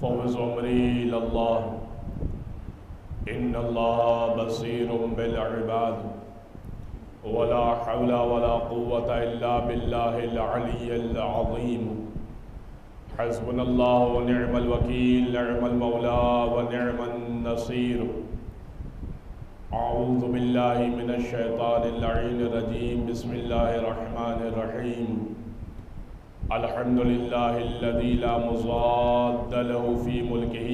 فوز عمری اللہ ان اللہ بصیر بالعباد ولا حول ولا قوة الا باللہ العلی العظیم حسبنا اللہ ونعم الوکیل نعم المولا ونعم النصیر اعوذ باللہ من الشیطان اللعین الرجیم بسم اللہ الرحمن الرحیم الحمدللہ الذی لا مضاد له فی ملکہ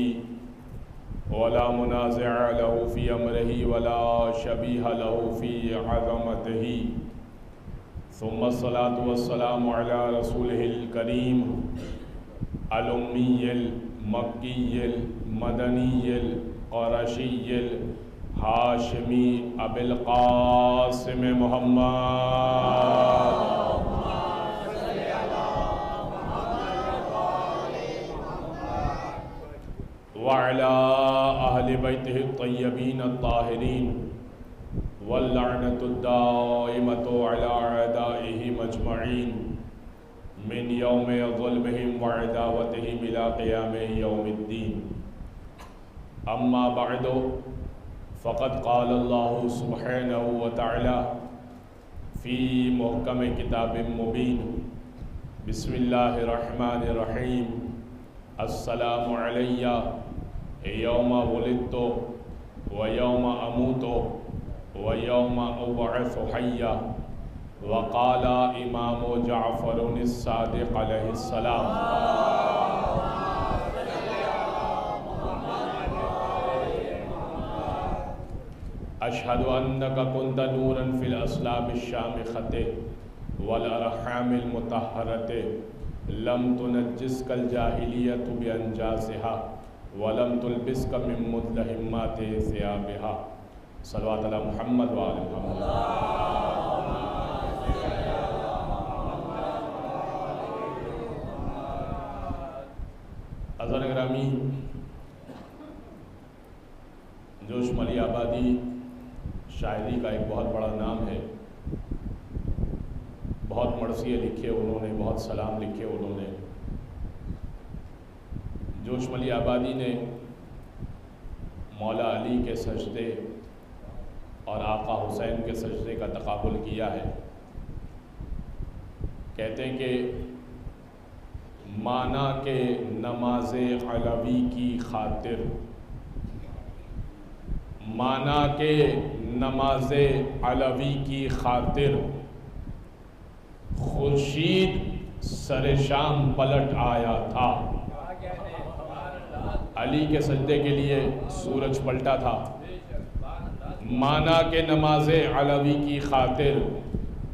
ولا منازع له فی امرہ ولا شبیہ له فی عظمتہ ثم الصلاة والسلام علی رسولہ الکریم الامی المکی المدنی القرشی الہاشمی ابی القاسم محمد وعلى أهل بيته الطيبين الطاهرين واللعنة الدائمة على أعدائهم أجمعين من يوم ظلمهم وعداوتهم إلى قيام يوم الدين أما بعد فقد قال الله سبحانه وتعالى في محكم كتاب مبين بسم الله الرحمن الرحيم السلام علی یوم ولدت ویوم اموت ویوم ابعث حیا وقال امام جعفر الصادق علیہ السلام اشہد انک کنت نورا فی الاسلام الشامخۃ والارحام المطہرۃ لم تنجسک الجاہلیت بانجاسها ولم تلبسک من مدلہمات ثیابها صلوات علی محمد وآل محمد حضرات گرامی، جوش ملی آبادی شاعری کا ایک بہت بڑا نام ہے. بہت مرثیے لکھے انہوں نے، بہت سلام لکھے انہوں نے. جوش ملی آبادی نے مولا علی کے سجدے اور آقا حسین کے سجدے کا تقابل کیا ہے. کہتے ہیں کہ مانا کہ نماز علوی کی خاطر، مانا کہ نماز علوی کی خاطر خورشید سر شام پلٹ آیا تھا. علی کے سجدے کے لیے سورج پلٹا تھا. مانا کہ نماز علوی کی خاطر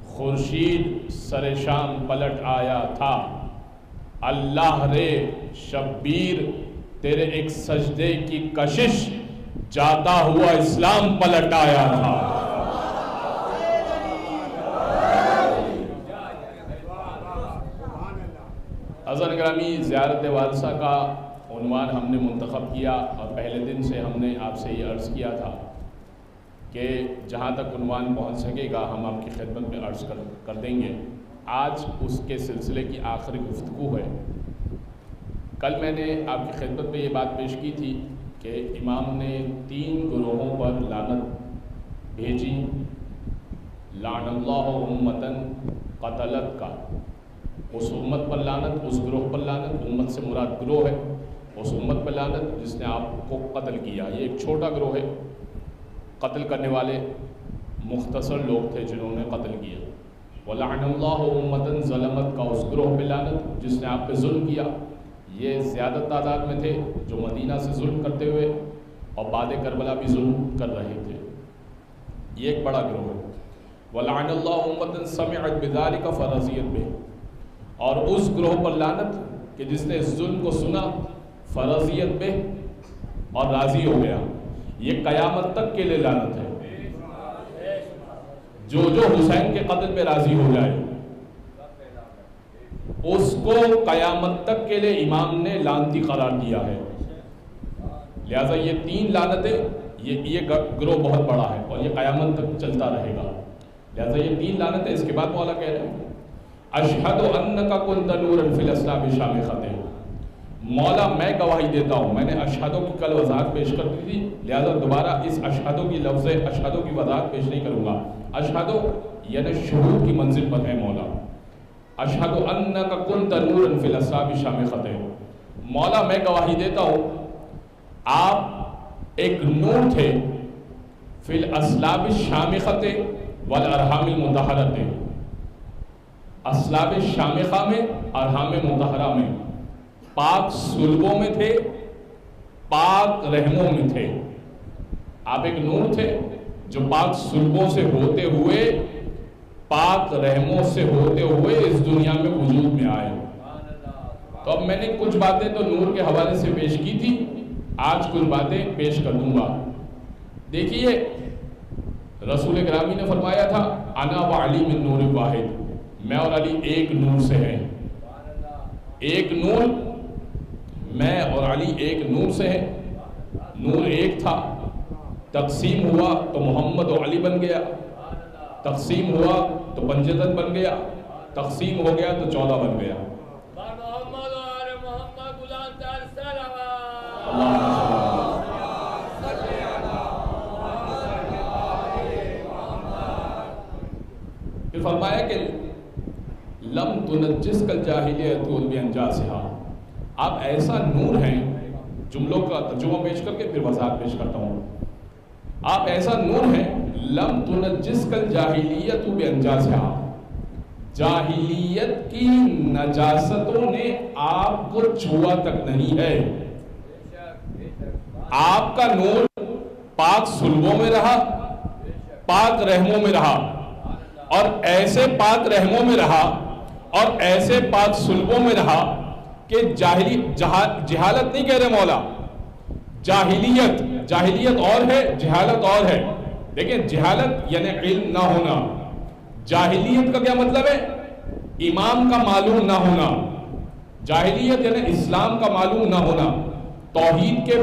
خورشید سر شام پلٹ آیا تھا. اللہ رے شبیر تیرے ایک سجدے کی کشش جاتا ہوا اسلام پلٹ آیا تھا. حضرت گرامی، زیارت والسہ کا عنوان ہم نے منتخب کیا اور پہلے دن سے ہم نے آپ سے یہ عرض کیا تھا کہ جہاں تک عنوان پہنچ سکے گا ہم آپ کی خدمت میں عرض کر دیں گے. آج اس کے سلسلے کی آخری گفتگو ہے. کل میں نے آپ کی خدمت میں یہ بات پیش کی تھی کہ امام نے 3 گروہوں پر لعنت بھیجی. لعن اللہ امتن قتلت کا، اس امت پر لعنت، اس گروہ پر لعنت. امت سے مراد گروہ ہے. اس امت پر لعنت جس نے آپ کو قتل کیا. یہ ایک چھوٹا گروہ ہے. قتل کرنے والے مختصر لوگ تھے جنہوں نے قتل کیا. وَلَعْنَ اللَّهُ أُمَّةً ظَلَمَتْ کا اس گروہ پہ لعنت جس نے آپ پہ ظلم کیا. یہ زیادہ تعداد میں تھے جو مدینہ سے ظلم کرتے ہوئے اور بعد کربلا بھی ظلم کر رہے تھے. یہ ایک بڑا گروہ ہے. وَلَعْنَ اللَّهُ أُمَّةً سَمِعَتْ بِذَلِكَ فَرَضِيَتْ بِهِ، اور اس گروہ پر لعنت کہ جس نے اس ظلم کو سنا، فرضیت پہ اور راضی ہو گیا. یہ قیامت تک کے لیے لعنت ہے. جو حسین کے قتل پہ راضی ہو جائے اس کو قیامت تک کے لیے امام نے لعنتی قرار دیا ہے. لہٰذا یہ 3 لعنتیں، یہ گروہ بہت بڑا ہے اور یہ قیامت تک چلتا رہے گا. لہٰذا یہ 3 لعنتیں. اس کے بعد مولا کہہ رہے ہیں اشہد انک کنت نورا فی الاسلام شامخۃ، مولا میں گواہی دیتا ہوں. میں نے اشہدو کی کل وضاحت پیش کر دی تھی، لہذا دوبارہ اس اشہدو کی لفظ اشہدو کی وضاحت پیش نہیں کروں گا. اشہدو یعنی شہود کی منزل پر ہے مولا. اشہدو انک کنت نورا فی الاصحاب شامخۃ. مولا میں گواہی دیتا ہوں آپ ایک نور تھے فی الاصلاب الشامخۃ والارحام المطہرۃ. اصلاب شامخہ میں، ارحام مطہرہ میں، پاک صلبوں میں تھے، پاک رحموں میں تھے. آپ ایک نور تھے جو پاک صلبوں سے ہوتے ہوئے، پاک رحموں سے ہوتے ہوئے اس دنیا میں وجود میں آئے. تو اب میں نے کچھ باتیں تو نور کے حوالے سے پیش کی تھی، آج کچھ باتیں پیش کر دوں گا. دیکھیے رسول گرامی نے فرمایا تھا انا وعلی من نور واحد، میں اور علی ایک نور سے ہیں. ایک نور، میں اور علی ایک نور سے ہیں. نور ایک تھا، تقسیم ہوا تو محمد و علی بن گیا، تقسیم ہوا تو پنجتن بن گیا، تقسیم ہو گیا تو 14 بن گیا. پھر فرمایا کہ لم تنجس کل جاہلیت بانجاسہا. آپ ایسا نور ہیں، جملوں کا ترجمہ پیش کر کے پھر وضاحت پیش کرتا ہوں. آپ ایسا نور ہیں لم تنجس کل جاہلیت بانجاسہا، جاہلیت کی نجاستوں نے آپ کو چھوا تک نہیں ہے. آپ کا نور پاک صلبوں میں رہا، پاک رحموں میں رہا، اور ایسے پاک رحموں میں رہا اور ایسے پاک صلبوں میں رہا کہ جہالت نہیں کہہ رہے مولا، جاہلیت اور ہے، جہالت اور ہے. دیکھیں جہالت یعنی علم نہ ہونا، جاہلیت کا کیا مطلب ہے؟ امام کا معلوم نہ ہونا. جاہلیت یعنی اسلام کا معلوم نہ ہونا. توحید کے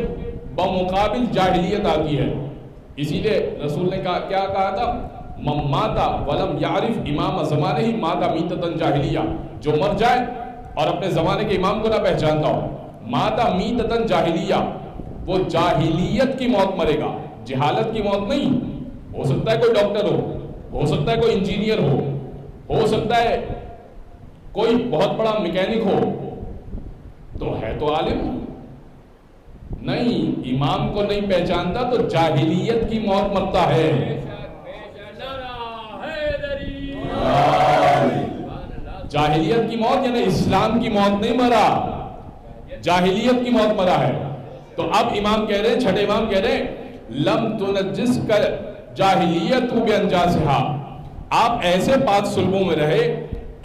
بمقابل جاہلیت آتی ہے. اسی لیے رسول نے کیا کہا تھا؟ من ماتا ولم یعرف امام زمانہ ہی ماتا میتتن جاہلیہ. جو مر جائے اور اپنے زمانے کے امام کو نہ پہچانتا ہو، ماتا میتتن جاہلیہ، وہ جاہلیت کی موت مرے گا، جہالت کی موت نہیں. ہو سکتا ہے کوئی ڈاکٹر ہو سکتا ہے کوئی انجینئر ہو سکتا ہے کوئی بہت بڑا میکینک ہو، تو ہے تو عالم نہیں. امام کو نہیں پہچانتا تو جاہلیت کی موت مرتا ہے. جاہلیت کی موت یعنی اسلام کی موت نہیں مرا، جاہلیت کی موت مرا ہے. تو اب امام کہہ رہے ہیں، چھٹے امام کہہ رہے ہیں لم تنجس کر جاہلیت بانجاسہا. آپ ایسے پاک صلبوں میں رہے،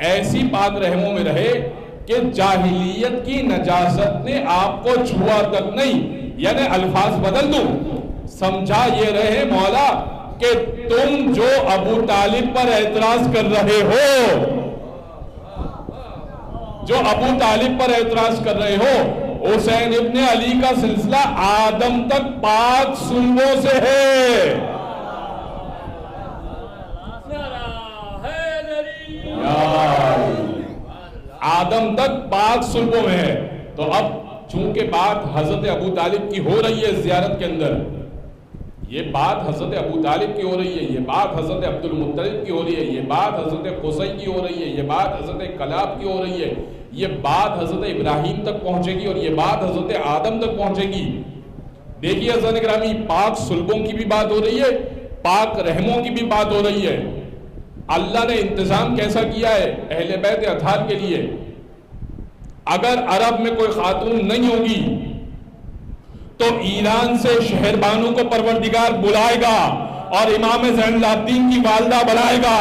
ایسی پاک رحموں میں رہے کہ جاہلیت کی نجاست نے آپ کو چھوا تک نہیں. یعنی الفاظ بدل دوں، سمجھا یہ رہے مولا کہ تم جو ابو طالب پر اعتراض کر رہے ہو، جو ابو طالب پر اعتراض کر رہے ہو، حسین ابن علی کا سلسلہ آدم تک پاک صلبوں سے ہے. آدم تک پاک صلبوں میں ہے. تو اب چونکہ بات حضرت ابو طالب کی ہو رہی ہے زیارت کے اندر، یہ بات حضرت ابو طالب کی ہو رہی ہے، یہ بات حضرت عبد المطلب کی ہو رہی ہے، یہ بات حضرت قصی کی ہو رہی ہے، یہ بات حضرت کلاب کی ہو رہی ہے، یہ بات حضرت ابراہیم تک پہنچے گی اور یہ بات حضرت آدم تک پہنچے گی. دیکھیے حضرت گرامی، پاک صلبوں کی بھی بات ہو رہی ہے، پاک رحموں کی بھی بات ہو رہی ہے. اللہ نے انتظام کیسا کیا ہے اہل بیت اطہار کے لیے. اگر عرب میں کوئی خاتون نہیں ہوگی تو ایران سے شہربانوں کو پروردگار بلائے گا اور امام زین العابدین کی والدہ بلائے گا.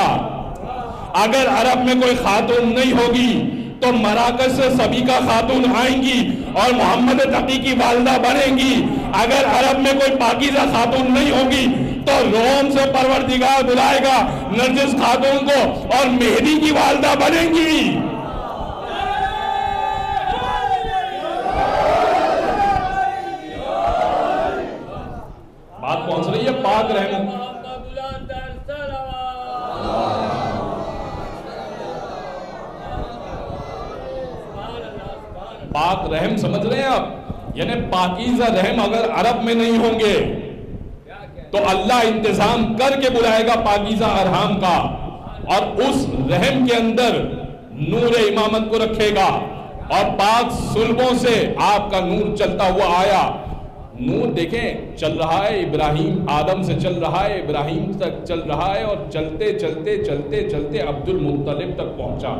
اگر عرب میں کوئی خاتون نہیں ہوگی تو مراکز سے سبیکہ خاتون آئیں گی اور محمد تقی کی والدہ بنیں گی. اگر عرب میں کوئی پاکیزہ خاتون نہیں ہوگی تو روم سے پروردگار بلائے گا نرجس خاتون کو اور مہدی کی والدہ بنیں گی. بات پہنچ رہی ہے پاک رحم. پاک رحم سمجھ رہے یعنی پاکیزہ رحم اگر عرب میں نہیں ہوں گے تو اللہ انتظام کر کے بلائے گا پاکیزہ ارحام کا، اور اس رحم کے اندر نور امامت کو رکھے گا، اور پاک صلبوں سے آپ کا نور چلتا ہوا آیا۔ نور دیکھیں چل رہا ہے، ابراہیم آدم سے چل رہا ہے، ابراہیم تک چل رہا ہے، اور چلتے چلتے چلتے چلتے عبد المطلب تک پہنچا۔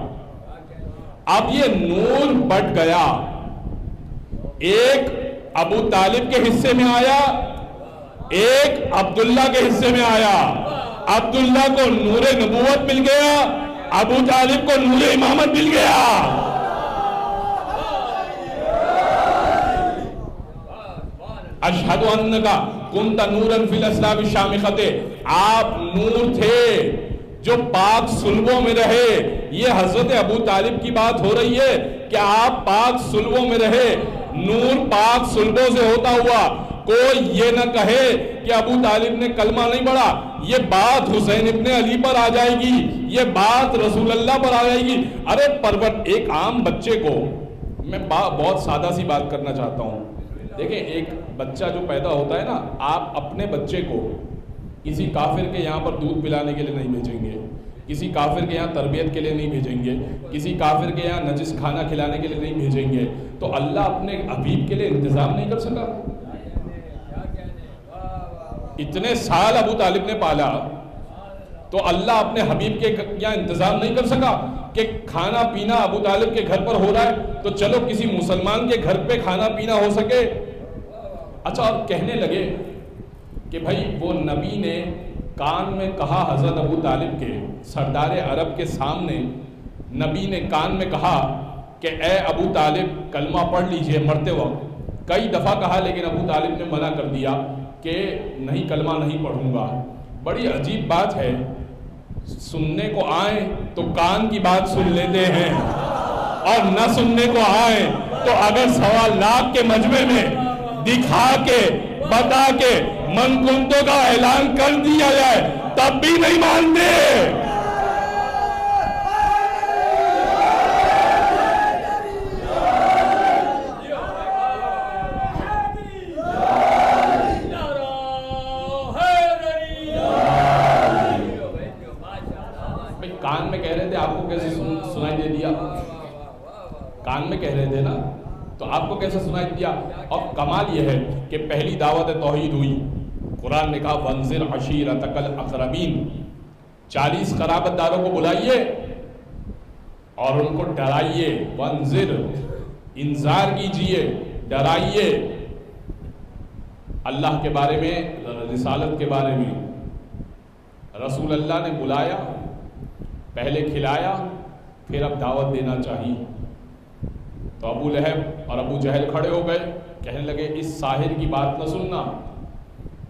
اب یہ نور بٹ گیا، ایک ابو طالب کے حصے میں آیا، ایک عبداللہ کے حصے میں آیا۔ عبداللہ کو نور نبوت مل گیا، ابو طالب کو نور امامت مل گیا۔ اشہد انکا کنت نورا فی الاسلام شامخت، آپ نور تھے جو پاک صلبوں میں رہے۔ یہ حضرت ابو طالب کی بات ہو رہی ہے کہ آپ پاک صلبوں میں رہے، نور پاک صلبوں سے ہوتا ہوا۔ کوئی یہ نہ کہے کہ ابو طالب نے کلمہ نہیں پڑھا، یہ بات حسین ابن علی پر آ جائے گی، یہ بات رسول اللہ پر آ جائے گی۔ ارے پرورت ایک عام بچے کو، میں بہت سادہ سی بات کرنا چاہتا ہوں، دیکھیں ایک بچہ جو پیدا ہوتا ہے نا، آپ اپنے بچے کو کسی کافر کے یہاں پر دودھ پلانے کے لیے نہیں بھیجیں گے، کسی کافر کے یہاں تربیت کے لیے نہیں بھیجیں گے، کسی کافر کے یہاں نجس کھانا کھلانے کے لیے نہیں بھیجیں گے۔ تو اللہ اپنے حبیب کے لیے انتظام نہیں کر سکا؟ اتنے سال ابو طالب نے پالا، تو اللہ اپنے حبیب کے یہاں انتظام نہیں کر سکا کہ کھانا پینا ابو طالب کے گھر پر ہو رہا ہے تو چلو کسی مسلمان کے گھر پہ کھانا پینا ہو سکے؟ اچھا، اور کہنے لگے کہ بھائی وہ نبی نے کان میں کہا، حضرت ابو طالب کے سردار عرب کے سامنے نبی نے کان میں کہا کہ اے ابو طالب کلمہ پڑھ لیجئے مرتے وقت۔ کئی دفعہ کہا لیکن ابو طالب نے منع کر دیا کہ نہیں کلمہ نہیں پڑھوں گا۔ بڑی عجیب بات ہے، سننے کو آئیں تو کان کی بات سن لیتے ہیں، اور نہ سننے کو آئیں تو اگر 1.25 لاکھ کے مجمع میں دکھا کے بتا کے من کنتوں کا اعلان کر دیا جائے تب بھی نہیں مانتے۔ کان میں کہہ رہے تھے، آپ کو کیسے سنائی دے دیا؟ کان میں کہہ رہے تھے نا، تو آپ کو کیسے سنائی دیا؟ اور کمال یہ ہے کہ پہلی دعوت توحید ہوئی، قرآن نے کہا وانذر عشیرتک الاقربین، 40 قرابت داروں کو بلائیے اور ان کو ڈرائیے۔ وانذر، انذار کیجئے، ڈرائیے اللہ کے بارے میں، رسالت کے بارے میں۔ رسول اللہ نے بلایا، پہلے کھلایا، پھر اب دعوت دینا چاہیے۔ تو ابو لہب اور ابو جہل کھڑے ہو گئے، کہنے لگے اس ساحر کی بات نہ سننا،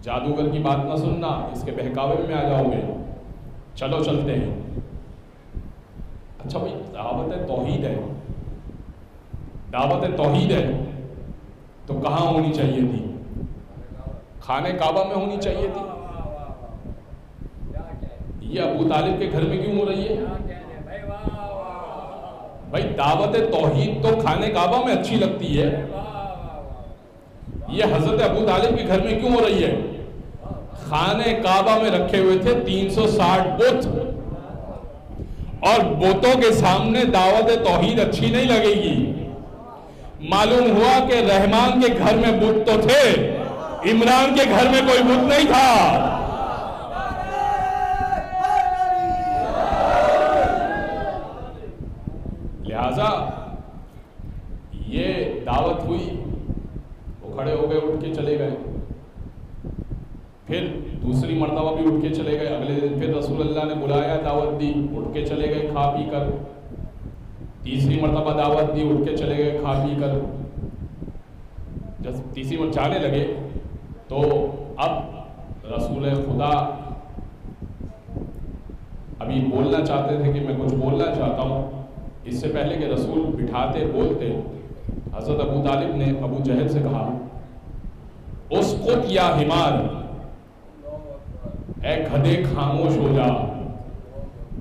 جادوگر کی بات نہ سننا، اس کے بہکاوے میں آ جاؤ گے، چلو چلتے ہیں۔ اچھا بھائی، دعوت توحید ہے، دعوت توحید ہے تو کہاں ہونی چاہیے تھی؟ خانہ کعبہ میں ہونی چاہیے تھی۔ یہ ابو طالب کے گھر میں کیوں ہو رہی ہے؟ بھائی دعوت توحید تو خانہ کعبہ میں اچھی لگتی ہے، یہ حضرت ابو طالب کے گھر میں کیوں ہو رہی ہے؟ خانہ کعبہ میں رکھے ہوئے تھے 360 بت، اور بتوں کے سامنے دعوت توحید اچھی نہیں لگے گی۔ معلوم ہوا کہ رحمان کے گھر میں بت تو تھے، عمران کے گھر میں کوئی بت نہیں تھا۔ لہذا یہ دعوت ہوئی، وہ کھڑے ہو گئے، اٹھ کے چلے گئے، پھر دوسری مرتبہ بھی اٹھ کے چلے گئے، اگلے دن پھر رسول اللہ نے بلایا، دعوت دی، اٹھ کے چلے گئے کھا پی کر، تیسری مرتبہ دعوت دی، اٹھ کے چلے گئے کھا پی کر۔ جب تیسری مرتبہ جانے لگے تو اب رسول خدا ابھی بولنا چاہتے تھے کہ میں کچھ بولنا چاہتا ہوں، اس سے پہلے کہ رسول بٹھاتے بولتے، حضرت ابو طالب نے ابو جہل سے کہا اسقط یا حمار، اے گدھے خاموش ہو جا،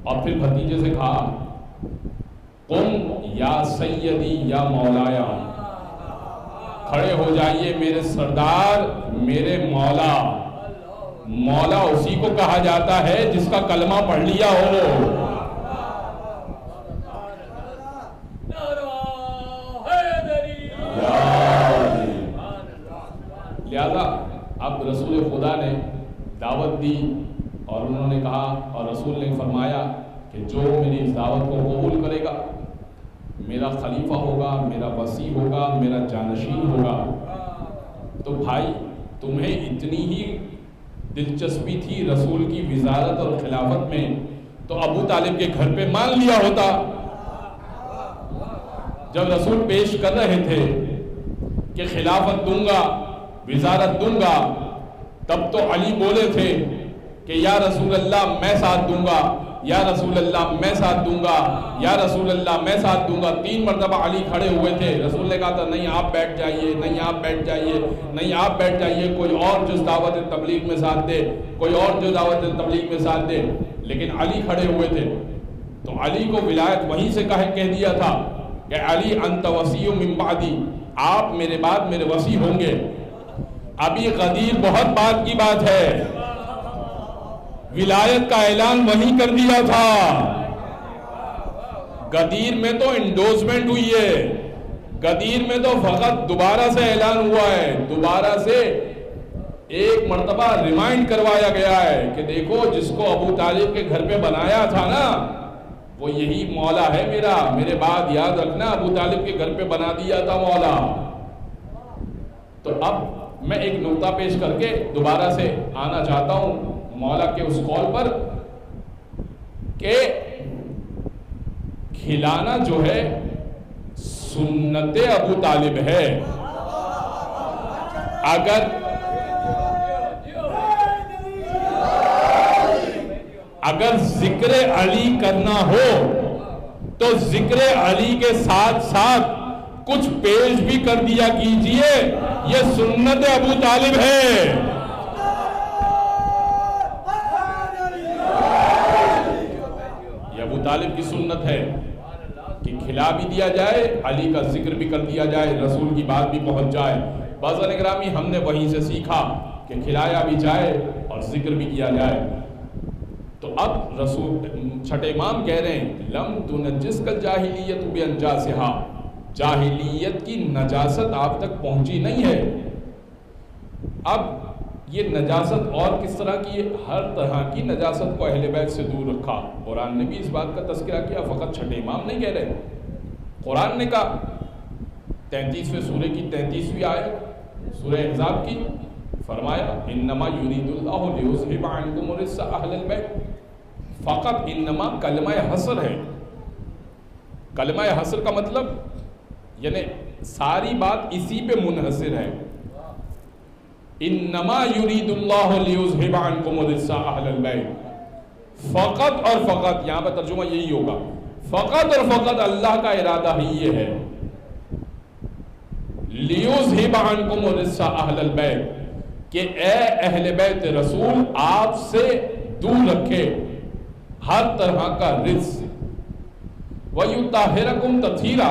اور پھر بھتیجے سے کہا قم یا سیدی یا مولایا، کھڑے ہو جائیے میرے سردار میرے مولا. مولا اسی کو کہا جاتا ہے جس کا کلمہ پڑھ لیا ہو. لہذا اب رسول خدا نے دعوت دی اور انہوں نے کہا اور رسول نے فرمایا کہ جو میری اس دعوت کو قبول کرے گا میرا خلیفہ ہوگا, میرا وصی ہوگا, میرا جانشین ہوگا. تو بھائی تمہیں اتنی ہی دلچسپی تھی رسول کی وزارت اور خلافت میں تو ابو طالب کے گھر پہ مان لیا ہوتا. جب رسول پیش کر رہے تھے کہ خلافت دوں گا, وزارت دوں گا, تب تو علی بولے تھے کہ یا رسول اللہ میں ساتھ دوں گا, یا رسول اللہ میں ساتھ دوں گا, یا رسول اللہ میں ساتھ دوں گا. 3 مرتبہ علی کھڑے ہوئے تھے. رسول نے کہا تھا نہیں آپ بیٹھ جائیے, نہیں آپ بیٹھ جائیے, نہیں آپ بیٹھ جائیے, کوئی اور جو دعوت تبلیغ میں ساتھ دے, کوئی اور جو دعوت تبلیغ میں ساتھ دے. لیکن علی کھڑے ہوئے تھے تو علی کو ولایت وہیں سے کہہ دیا تھا کہ علی انت وصی من بعدی, آپ میرے بعد میرے وصی ہوں گے. ابھی غدیر بہت بعد کی بات ہے, ولایت کا اعلان وہی کر دیا تھا. غدیر میں تو انڈوسمنٹ ہوئی ہے, غدیر میں تو فقط دوبارہ سے اعلان ہوا ہے, دوبارہ سے ایک مرتبہ ریمائنڈ کروایا گیا ہے کہ دیکھو جس کو ابو طالب کے گھر پہ بنایا تھا نا وہ یہی مولا ہے میرا, میرے بعد یاد رکھنا ابو طالب کے گھر پہ بنا دیا تھا مولا. تو اب میں ایک نقطہ پیش کر کے دوبارہ سے آنا چاہتا ہوں مولا کے اس قول پر کہ کھلانا جو ہے سنت ابو طالب ہے. اگر ذکر علی کرنا ہو تو ذکر علی کے ساتھ ساتھ کچھ پیش بھی کر دیا کیجئے, یہ سنت ابو طالب ہے. یہ ابو طالب کی سنت ہے کہ کھلا بھی دیا جائے, علی کا ذکر بھی کر دیا جائے, رسول کی بات بھی پہنچ جائے. بازار گرامی ہم نے وہیں سے سیکھا کہ کھلایا بھی جائے اور ذکر بھی کیا جائے. تو اب رسول چھٹے امام کہہ رہے ہیں لم تنجس کل جاہلیت بانجاسہا, جاہلیت کی نجاست آپ تک پہنچی نہیں ہے. اب یہ نجاست اور کس طرح کی, ہر طرح کی نجاست کو اہل بیت سے دور رکھا. قرآن نے بھی اس بات کا تذکرہ کیا, فقط چھٹے امام نہیں کہہ رہے. قرآن نے کہا 33ویں سورے کی 33ویں آیت سورہ احزاب کی, فرمایا انما یرید اللہ لیذھب عنکم الرجس اہل البیت. فقط انما کلمہ حصر ہے. کلمہ حصر کا مطلب یعنی ساری بات اسی پہ منحصر ہے. انما یرید اللہ لیذھب عنکم الرجس اہل البیت, فقط اور فقط, یہاں پہ ترجمہ یہی ہوگا, فقط اور فقط اللہ کا ارادہ ہی یہ ہے لیذھب عنکم الرجس اہل البیت, کہ اے اہل بیت رسول آپ سے دور رکھے ہر طرح کا رجس, وَيُطَهِّرَكُمْ تَطْهِيرًا,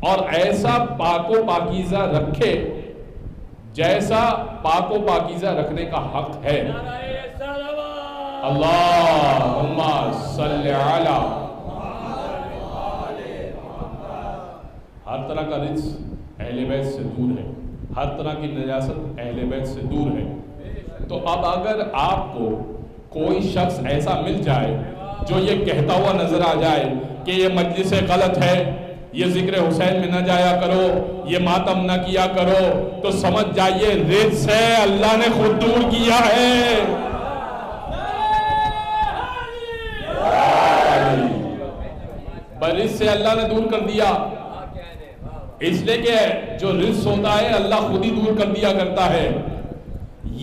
اور ایسا پاک و پاکیزہ رکھے جیسا پاک و پاکیزہ رکھنے کا حق ہے. اللہم صلی علی, ہر طرح کا رجس اہل بیت سے دور ہے, ہر طرح کی نجاست اہل بیت سے دور ہے. تو اب اگر آپ کو کوئی شخص ایسا مل جائے جو یہ کہتا ہوا نظر آ جائے کہ یہ مجلس غلط ہے, یہ ذکر حسین میں نہ جایا کرو, یہ ماتم نہ کیا کرو, تو سمجھ جائیے رجس ہے, اللہ نے خود دور کیا ہے. رجس سے اللہ نے دور کر دیا, اس لئے کہ جو رجس ہوتا ہے اللہ خود ہی دور کر دیا کرتا ہے.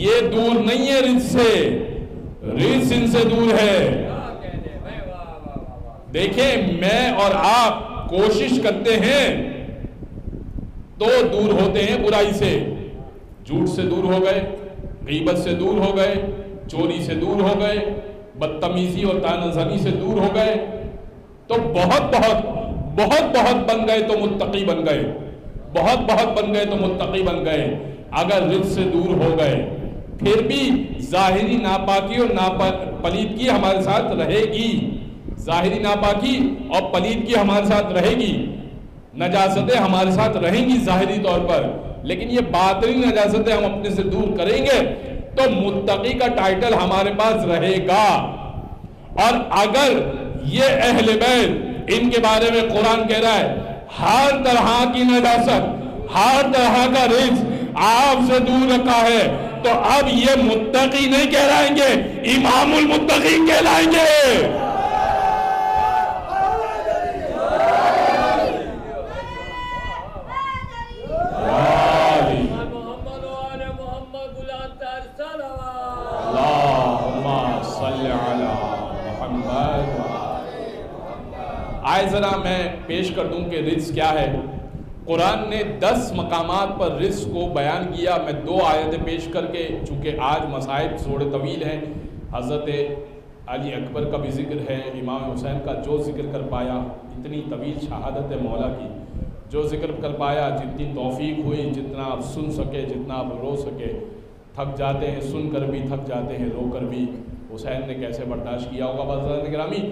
یہ دور نہیں ہے رجس سے, رجس ان سے دور ہے. دیکھیں میں اور آپ کوشش کرتے ہیں تو دور ہوتے ہیں برائی سے, جھوٹ سے دور ہو گئے, غیبت سے دور ہو گئے, چوری سے دور ہو گئے, بدتمیزی اور طعنہ سے دور ہو گئے, تو بہت بہت بہت بہت بن گئے تو متقی بن گئے, بہت بہت بن گئے تو متقی بن گئے، اگر رزق سے دور ہو گئے پھر بھی ظاہری ناپاکی اور پلیدگی ہمارے ساتھ رہے گی، ظاہری ناپاکی اور پلیدگی ہمارے ساتھ رہے گی، نجاستیں ہمارے ساتھ رہیں گی ظاہری طور پر، لیکن یہ باطنی نجاستیں ہم اپنے سے دور کریں گے تو متقی کا ٹائٹل ہمارے پاس رہے گا۔ اور اگر یہ اہل بیت، ان کے بارے میں قرآن کہہ رہا ہے ہر طرح کی نجاست، ہر طرح کا رزق آپ سے دور رکھا ہے، تو اب یہ متقی نہیں کہلائیں گے، امام المتقین کہلائیں گے۔ آئے ذرا میں پیش کر دوں کہ رزق کیا ہے۔ قرآن نے 10 مقامات پر رزق کو بیان کیا۔ میں 2 آیتیں پیش کر کے، چونکہ آج مصائب تھوڑے طویل ہیں، حضرت علی اکبر کا بھی ذکر ہے، امام حسین کا جو ذکر کر پایا، اتنی طویل شہادت ہے مولا کی، جو ذکر کر پایا، جتنی توفیق ہوئی، جتنا آپ سن سکے، جتنا آپ رو سکے۔ تھک جاتے ہیں سن کر بھی، تھک جاتے ہیں رو کر بھی، حسین نے کیسے برداشت کیا ہوگا۔ بازار گرامی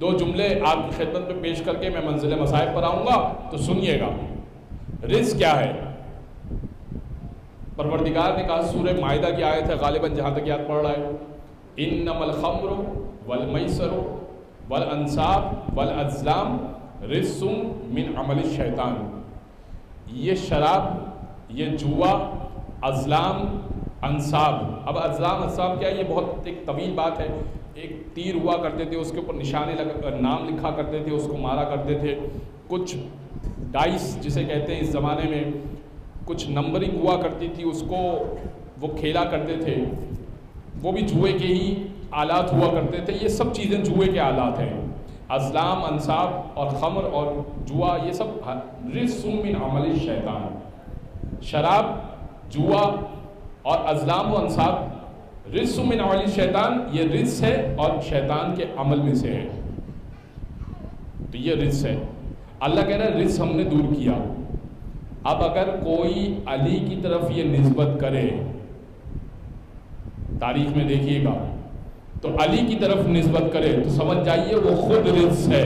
2 جملے آپ کی خدمت میں پیش کر کے میں منزل مصائب پر آؤں گا، تو سنیے گا۔ رزق کیا ہے؟ پروردگار نے کہا، سورہ مائدہ کی آیت ہے غالباً جہاں تک یاد پڑ رہا ہے، انما الخمر والمیسر والانصاب والازلام رجس من عمل الشیطان۔ یہ شراب، یہ جوا، ازلام، انصاب۔ اب ازلام انصاب کیا ہے؟ یہ بہت ایک طویل بات ہے۔ ایک تیر ہوا کرتے تھے، اس کے اوپر نشانے نام لکھا کرتے تھے، اس کو مارا کرتے تھے۔ کچھ ڈائس جسے کہتے ہیں اس زمانے میں، کچھ نمبرنگ ہوا کرتی تھی، اس کو وہ کھیلا کرتے تھے، وہ بھی جوئے کے ہی آلات ہوا کرتے تھے۔ یہ سب چیزیں جوئے کے آلات ہیں۔ ازلام، انصاب اور خمر اور جوا، یہ سب رجس من عمل الشیطان۔ شراب، جوا اور ازلام و انصاب رجس من عمل الشیطان، یہ رجس ہے اور شیطان کے عمل میں سے ہے، تو یہ رجس ہے۔ اللہ کہہ رہا ہے رجس ہم نے دور کیا۔ اب اگر کوئی علی کی طرف یہ نسبت کرے، تاریخ میں دیکھیے گا، تو علی کی طرف نسبت کرے تو سمجھ جائیے وہ خود رجس ہے۔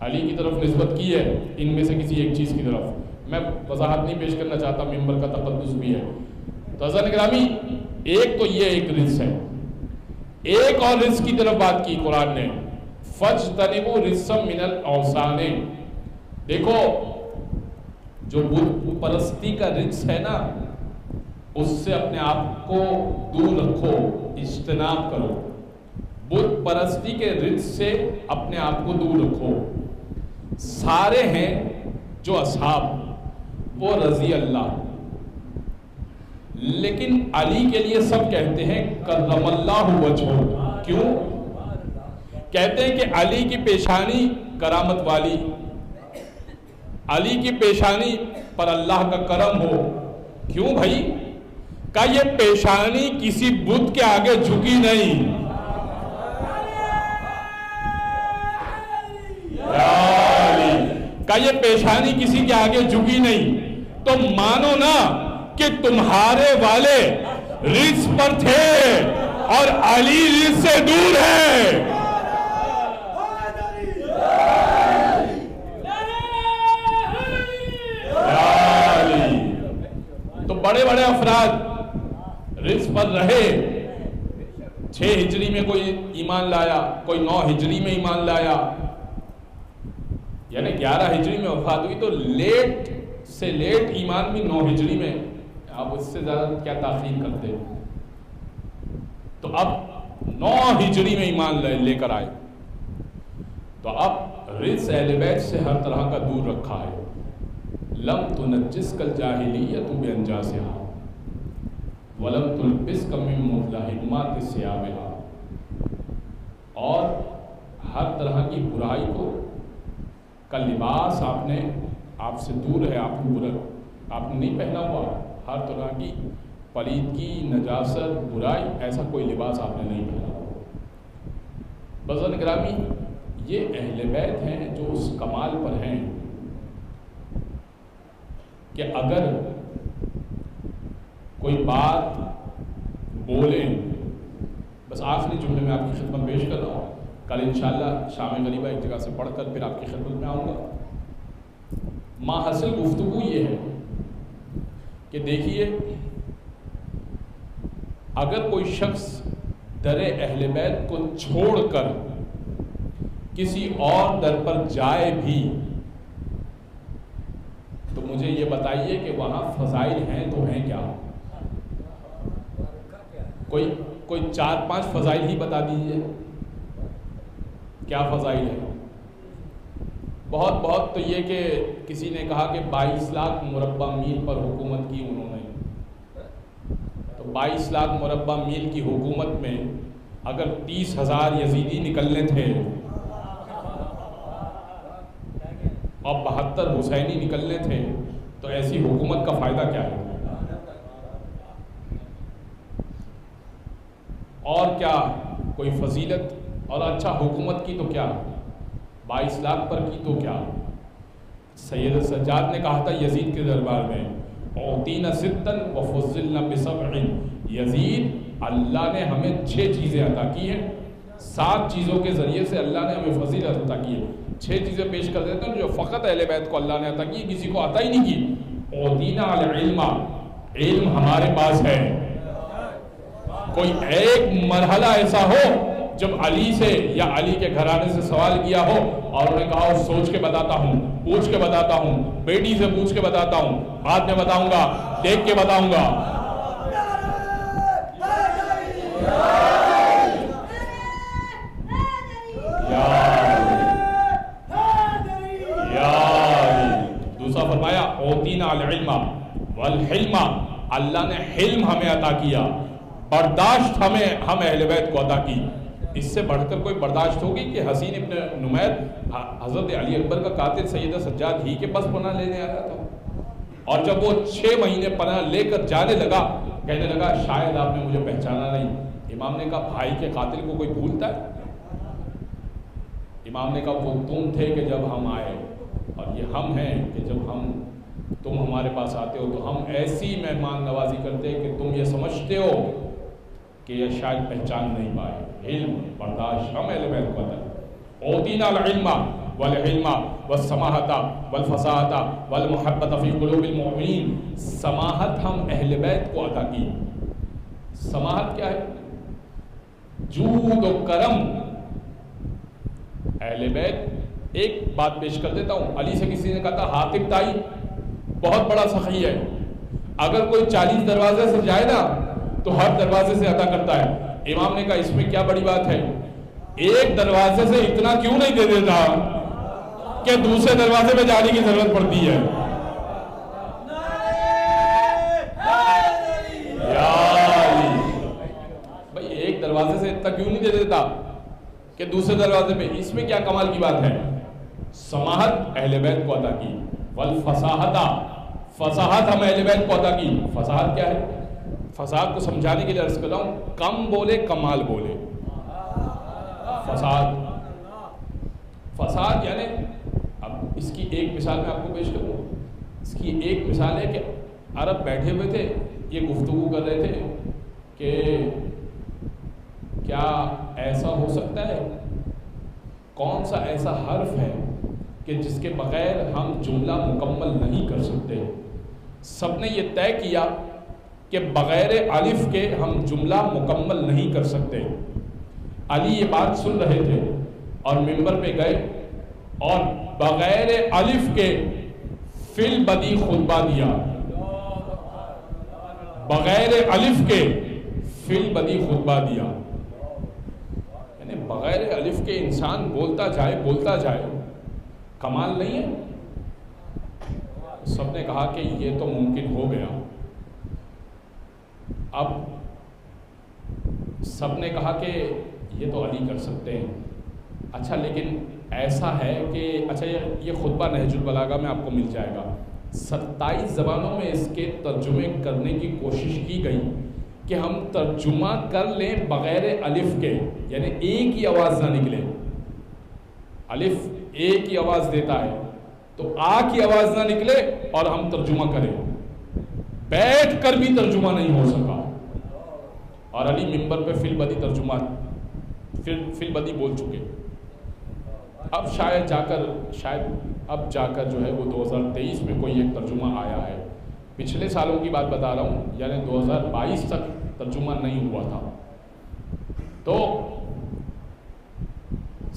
علی کی طرف نسبت کی ہے ان میں سے کسی ایک چیز کی طرف۔ میں وضاحت نہیں پیش کرنا چاہتا، ممبر کا تقدس بھی ہے۔ تو حضرت گرامی، ایک تو یہ ایک رجس ہے۔ ایک اور رجس کی طرف بات کی قرآن نے، فَاجْتَنِبُوا رِجْسًا مِنَ الْأَوْثَانِ۔ دیکھو، جو بت پرستی کا رجس ہے نا، اس سے اپنے آپ کو دور رکھو، اجتناب کرو۔ بت پرستی کے رجس سے اپنے آپ کو دور رکھو۔ سارے ہیں جو اصحاب، وہ رضی اللہ، لیکن علی کے لیے سب کہتے ہیں کرم اللہ وجہہ۔ کیوں کہتے ہیں کہ علی کی پیشانی کرامت والی، علی کی پیشانی پر اللہ کا کرم ہو؟ کیوں بھائی؟ کہ یہ پیشانی کسی بت کے آگے جھکی نہیں، کہ یہ پیشانی کسی کے آگے جھکی نہیں۔ تو مانو نا کہ تمہارے والے رجس پر تھے اور علی رجس سے دور ہے۔ تو بڑے بڑے افراد رجس پر رہے۔ 6 ہجری میں کوئی ایمان لایا، کوئی 9 ہجری میں ایمان لایا، یعنی 11 ہجری میں وفات ہوئی، تو لیٹ سے لیٹ ایمان بھی 9 ہجری میں، آپ اس سے زیادہ کیا تاخیر کرتے؟ تو اب 9 ہجری میں ایمان لے کر آئے، تو اب رجس اہل بیت سے ہر طرح کا دور رکھا ہے۔ لم تنجسک الجاہلیۃ بانجاسہا ولم تلبسک من مظلمات ثیابہا۔ اور ہر طرح کی برائی کو کا لباس آپ سے دور ہے، آپ نے نہیں پہنا ہوا۔ ہر طرح کی پلیدگی، نجاست، برائی، ایسا کوئی لباس آپ نے نہیں پہنا ہوا۔ بزرگ گرامی، یہ اہل بیت ہیں جو اس کمال پر ہیں کہ اگر کوئی بات بولیں، بس آخری جملے میں آپ کی خدمت پیش کر رہا ہوں، کل انشاءاللہ شام غریبہ ایک جگہ سے پڑھ کر پھر آپ کی خدمت میں آؤں گا۔ ماحصل گفتگو یہ ہے کہ دیکھیے، اگر کوئی شخص در اہل بیت کو چھوڑ کر کسی اور در پر جائے بھی تو مجھے یہ بتائیے کہ وہاں فضائل ہیں تو ہیں کیا؟ کوئی 4-5 فضائل ہی بتا دیجئے، کیا فضائل ہیں؟ بہت تو یہ کہ کسی نے کہا کہ 22 لاکھ مربع میل پر حکومت کی انہوں نے، تو 22 لاکھ مربع میل کی حکومت میں اگر 30,000 یزیدی نکلنے تھے اور 72 حسینی نکلنے تھے تو ایسی حکومت کا فائدہ کیا ہے؟ اور کیا کوئی فضیلت؟ اور اچھا حکومت کی تو کیا، 22 لاکھ پر کی تو کیا؟ سید سجاد نے کہا تھا یزید کے دربار میں، اعطینا ستا وفضلنا بسبع، یزید اللہ نے ہمیں 6 چیزیں عطا کی ہیں، 7 چیزوں کے ذریعے سے اللہ نے ہمیں فضیلت عطا کی ہے، 6 چیزیں پیش کر دیتے ہیں جو فقط اہل بیت کو اللہ نے عطا کی، کسی کو عطا ہی نہیں کی۔ اعطینا العلم، علم ہمارے پاس ہے۔ کوئی ایک مرحلہ ایسا ہو جب علی سے یا علی کے گھرانے سے سوال کیا ہو اور انہوں نے کہا اور سوچ کے بتاتا ہوں، پوچھ کے بتاتا ہوں، بیٹی سے پوچھ کے بتاتا ہوں، بعد میں بتاؤں گا، دیکھ کے بتاؤں گا۔ دوسرا فرمایا اوتینا العلم والحلم، اللہ نے حلم ہمیں عطا کیا، برداشت ہم اہل بیت کو عطا کی۔ اس سے بڑھ کر کوئی برداشت ہوگی کہ حسین ابن نمیر حضرت علی اکبر کا قاتل سیدہ سجاد ہی کے پاس پناہ لینے آیا تھا، اور جب وہ 6 مہینے پناہ لے کر جانے لگا، کہنے لگا شاید آپ نے مجھے پہچانا نہیں۔ امام نے کہا بھائی کے قاتل کو کوئی بھولتا ہے؟ امام نے کہا وہ تم تھے کہ جب ہم آئے، اور یہ ہم ہیں کہ جب تم ہمارے پاس آتے ہو تو ہم ایسی مہمان نوازی کرتے ہیں کہ تم یہ سمجھتے ہو کہ یہ شاید پہچان نہیں پائے۔ علم، برداشت ہم اہل بیت کو عطا ہے۔ اوتینا العلم والحلم والسماحت والفصاحت والمحبت فی قلوب المؤمنین، سماحت ہم اہل بیت کو عطا کی۔ سماحت کیا ہے؟ جود و کرم۔ اہل بیت، ایک بات پیش کر دیتا ہوں، علی سے کسی نے کہا تھا حاطب تائی بہت بڑا سخی ہے، اگر کوئی 40 دروازے سے جائے نا تو ہر دروازے سے عطا کرتا ہے۔ امام نے کہا اس میں کیا بڑی بات ہے، ایک دروازے سے اتنا کیوں نہیں دے دیتا کہ دوسرے دروازے پہ جانے کی ضرورت پڑتی ہے؟ بھائی ایک دروازے سے اتنا کیوں نہیں دے دیتا کہ دوسرے دروازے پہ؟ اس میں کیا کمال کی بات ہے؟ سماحت اہل بیت کو عطا کی، والفصاحت، فصاحت ہم اہل بیت کو عطا کی۔ فصاحت کیا ہے؟ فساد کو سمجھانے کے لیے عرض کر رہا ہوں، کم بولے کمال بولے۔ فساد یعنی، اب اس کی ایک مثال میں آپ کو پیش کروں، اس کی ایک مثال ہے کہ عرب بیٹھے ہوئے تھے، یہ گفتگو کر رہے تھے کہ کیا ایسا ہو سکتا ہے، کون سا ایسا حرف ہے کہ جس کے بغیر ہم جملہ مکمل نہیں کر سکتے؟ سب نے یہ طے کیا کہ بغیر الف کے ہم جملہ مکمل نہیں کر سکتے۔ علی یہ بات سن رہے تھے اور منبر پہ گئے اور بغیر الف کے فی البدی خطبہ دیا، بغیر الف کے فی البدی خطبہ دیا، یعنی بغیر الف کے انسان بولتا جائے، کمال نہیں ہے؟ سب نے کہا کہ یہ تو ممکن ہو گیا۔ اب سب نے کہا کہ یہ تو علی کر سکتے ہیں، اچھا لیکن ایسا ہے کہ اچھا یہ خطبہ نہج البلاغہ میں آپ کو مل جائے گا، 27 زبانوں میں اس کے ترجمے کرنے کی کوشش کی گئی کہ ہم ترجمہ کر لیں بغیر الف کے، یعنی ایک ہی آواز نہ نکلے، الف ایک ہی آواز دیتا ہے، تو آ کی آواز نہ نکلے اور ہم ترجمہ کریں، بیٹھ کر بھی ترجمہ نہیں ہو سکا، اور علی منبر پہ فی البدی ترجمہ فی البدی بول چکے۔ اب شاید اب جا کر جو ہے وہ 2023 میں کوئی ایک ترجمہ آیا ہے، پچھلے سالوں کی بات بتا رہا ہوں، یعنی 2022 تک ترجمہ نہیں ہوا تھا۔ تو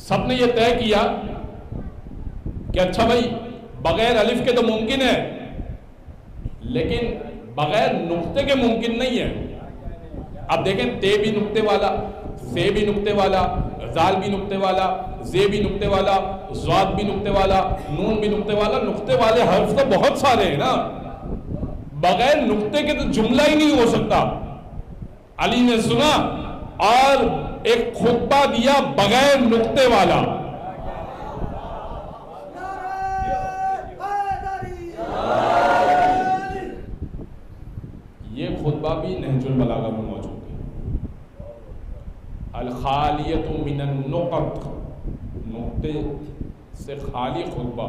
سب نے یہ طے کیا کہ اچھا بھائی بغیر الف کے تو ممکن ہے، لیکن بغیر نقطے کے ممکن نہیں ہے۔ اب دیکھیں، تے بھی نقطے والا، سے بھی نقطے والا، زال بھی نقطے والا، زے بھی نقطے والا، ضاد بھی نقطے والا، نون بھی نقطے والا، نقطے والے حرف تو بہت سارے ہیں نا، بغیر نقطے کے تو جملہ ہی نہیں ہو سکتا۔ علی نے سنا اور ایک خطبہ دیا بغیر نقطے والا۔ یہ خطبہ بھی نہج البلاغہ میں موجود ہے، الخالیۃ من النقط، نقطے سے خالی خطبہ،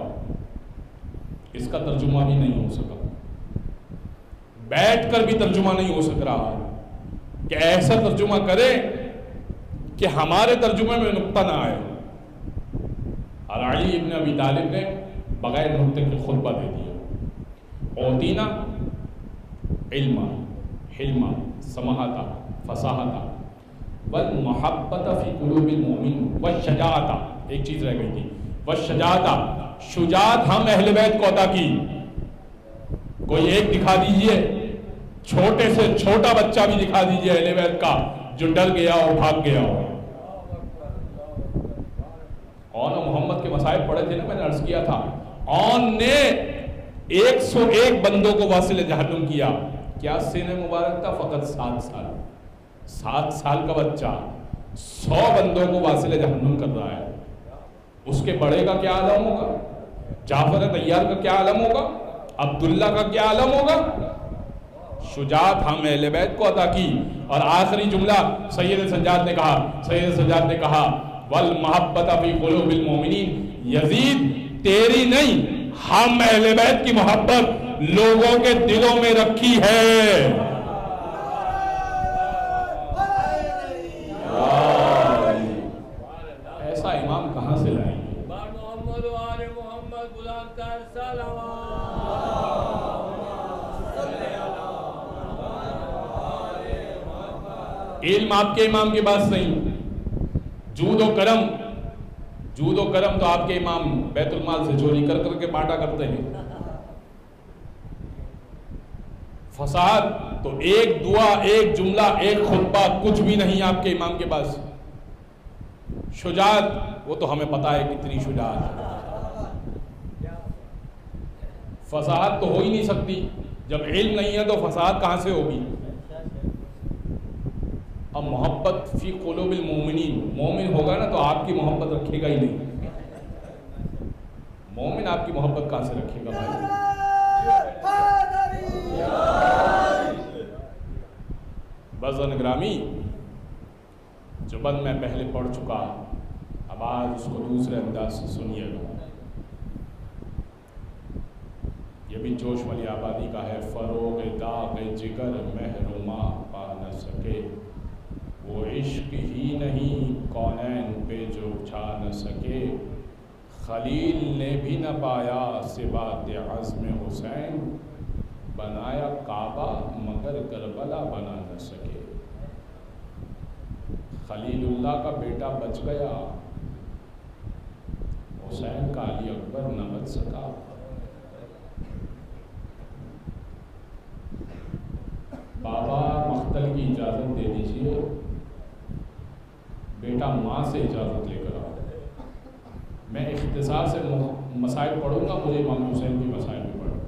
اس کا ترجمہ بھی نہیں ہو سکا، بیٹھ کر بھی ترجمہ نہیں ہو سک رہا کہ ایسا ترجمہ کرے کہ ہمارے ترجمے میں نقطہ نہ آئے، اور علی ابن ابی طالب نے بغیر نقطے کے خطبہ دے دیا۔ اوتینا علما، حلما، سماحتا، فصاحتا، والمحبت فی قلوب المؤمن، والشجاعتا، ایک چیز رہ گئی تھی، والشجاعتا، شجاعت ہم اہل بیت کو عطا کی۔ کوئی ایک دکھا دیجئے، چھوٹے سے چھوٹا بچہ بھی دکھا دیجئے اہل بیت کا جو ڈر گیا ہو، بھاگ گیا ہو۔ اور محمد کے مسائل پڑھے تھے نا، میں نے عرض کیا تھا، اون نے 101 بندوں کو واصل جہنم کیا۔ کیا سن مبارک تھا؟ فقط 7 سال، 7 سال کا بچہ 100 بندوں کو واصل جہنم کر رہا ہے۔ اس کے بڑے کا کیا عالم ہوگا؟ جعفر طیار کا کیا عالم ہوگا؟ عبداللہ کا کیا عالم ہوگا؟ شجاعت ہم اہل بیت کو عطا کی۔ اور آخری جملہ سید سجاد نے کہا والمحبت فی قلوب المؤمنین، یزید تیری نہیں، ہم اہل بیت کی محبت لوگوں کے دلوں میں رکھی ہے۔ ایسا امام کہاں سے لائیں گے؟ محمد و آل محمد غلام طاہر سلام۔ علم آپ کے امام کی بات صحیح، جود و کرم تو آپ کے امام بیت المال سے چوری کر کر کے بانٹا کرتے ہیں۔ فساد تو ایک دعا، ایک جملہ، ایک خطبہ، کچھ بھی نہیں آپ کے امام کے پاس۔ شجاعت وہ تو ہمیں پتا ہے کتنی شجاعت ہے۔ فساد تو ہو ہی نہیں سکتی، جب علم نہیں ہے تو فساد کہاں سے ہوگی؟ اب محبت فی قلوب المومنین، مومن ہوگا نا تو آپ کی محبت رکھے گا ہی نہیں، مومن آپ کی محبت کہاں سے رکھے گا بھائی؟ بزن گرامی، جو بند میں پہلے پڑھ چکا، اب آج اس کو دوسرے انداز سے سنیے گا۔ یہ بھی جوش والی آبادی کا ہے۔ فروغ داغ جگر محروما پا نہ سکے، وہ عشق ہی نہیں کونین پہ جو چھا نہ سکے، خلیل نے بھی نہ پایا صبات عزم حسین، بنایا کعبہ مگر کربلا بنا نہ سکے۔ خلیل اللہ کا بیٹا بچ گیا، حسین کا علی اکبر نہ بچ سکا۔ بابا مقتل کی اجازت دے دیجئے، بیٹا ماں سے اجازت لے کر آؤ۔ میں اختصار سے مسائل پڑھوں گا، مجھے امام حسین کی مسائل بھی پڑھوں،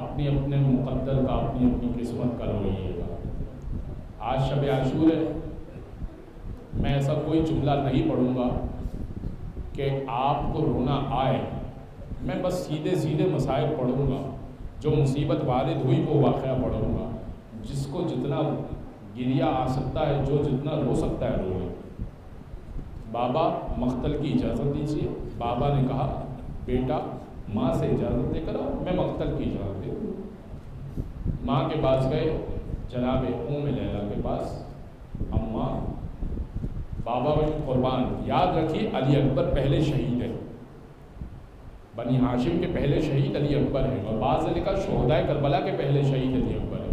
اپنی اپنے مقدر کا، اپنی اپنی قسمت کا روئیے گا۔ آج شب عاشور ہے، میں ایسا کوئی جملہ نہیں پڑھوں گا کہ آپ کو رونا آئے، میں بس سیدھے سیدھے مسائل پڑھوں گا، جو مصیبت وارد ہوئی وہ واقعہ پڑھوں گا، جس کو جتنا گریہ آ سکتا ہے، جو جتنا رو سکتا ہے روئے۔ بابا مقتل کی اجازت دیجیے۔ بابا نے کہا بیٹا ماں سے اجازت لے کر آؤ، میں مقتل کی اجازت دے دوں۔ ماں کے پاس گئے، جناب ام لیلا کے پاس، اماں بابا قربان، یاد رکھیے علی اکبر پہلے شہید ہے، بنی ہاشم کے پہلے شہید علی اکبر ہے، اور بعض نے لکھا شہدائے کربلا کے پہلے شہید علی اکبر ہے۔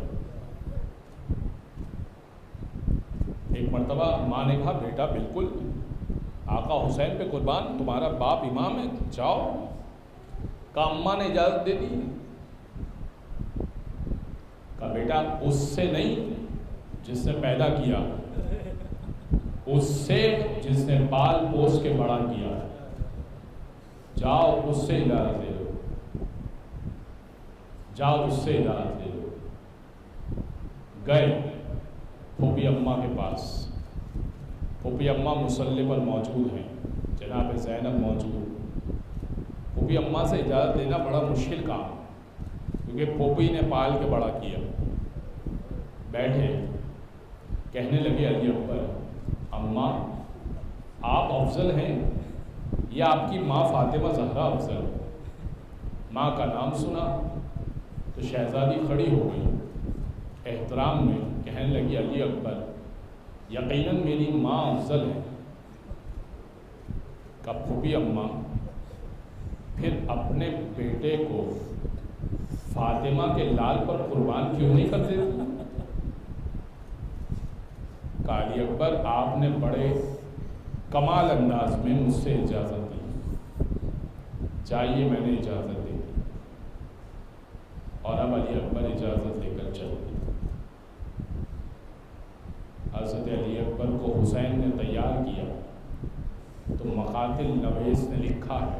ایک مرتبہ ماں نے کہا بیٹا بالکل آقا حسین پہ قربان، تمہارا باپ امام ہے، جاؤ۔ کہا اماں نے اجازت دے دی؟ کہا بیٹا اس سے نہیں جس نے پیدا کیا، اس سے جس نے پال پوس کے بڑا کیا، جاؤ اس سے اجازت لے لو، جاؤ اس سے اجازت لے لو۔ گئے پھوپھی اماں کے پاس، پھوپھی اماں مصلی پر موجود ہیں، جناب زینب موجود۔ پھوپھی اماں سے اجازت لینا بڑا مشکل کام ہے، کیونکہ پھوپھی نے پال کے بڑا کیا۔ بیٹھے، کہنے لگے علی اکبر اماں آپ افضل ہیں یا آپ کی ماں فاطمہ زہرا افضل ہے؟ ماں کا نام سنا تو شہزادی کھڑی ہو گئی احترام میں، کہنے لگی علی اکبر یقیناً میری ماں افضل ہے۔ کہ پھوپھی اماں پھر اپنے بیٹے کو فاطمہ کے لال پر قربان کیوں نہیں کر دیتی؟ کہ علی اکبر آپ نے بڑے کمال انداز میں مجھ سے اجازت دی، چاہیے میں نے اجازت دی، اور اب علی اکبر اجازت لے کر چل گئے۔ حضرت علی اکبر کو حسین نے تیار کیا تو مقاتل نویس نے لکھا ہے،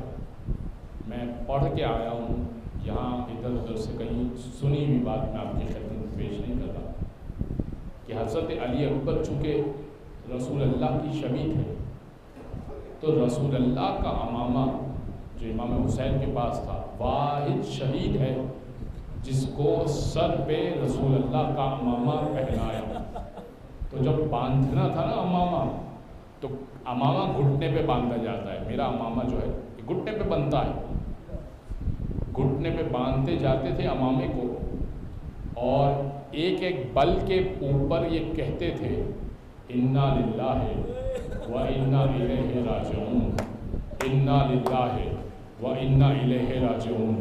میں پڑھ کے آیا ہوں، یہاں ادھر ادھر سے کہیں سنی ہوئی بات میں آپ کی خدمت میں پیش نہیں کر رہا، کہ حضرت علی اکبر چونکہ رسول اللہ کی شبیہ تھے تو رسول اللہ کا عمامہ جو امام حسین کے پاس تھا، واحد شہید ہے جس کو سر پہ رسول اللہ کا عمامہ پہنایا۔ تو جب باندھنا تھا نا عمامہ، تو عمامہ گھٹنے پہ باندھا جاتا ہے، میرا عمامہ جو ہے گھٹنے پہ بنتا ہے، گھٹنے پہ باندھتے جاتے تھے عمامے کو، اور ایک ایک بل کے اوپر یہ کہتے تھے انا للہ و انا الیہ راجعون، انا للہ و انا الیہ راجعون۔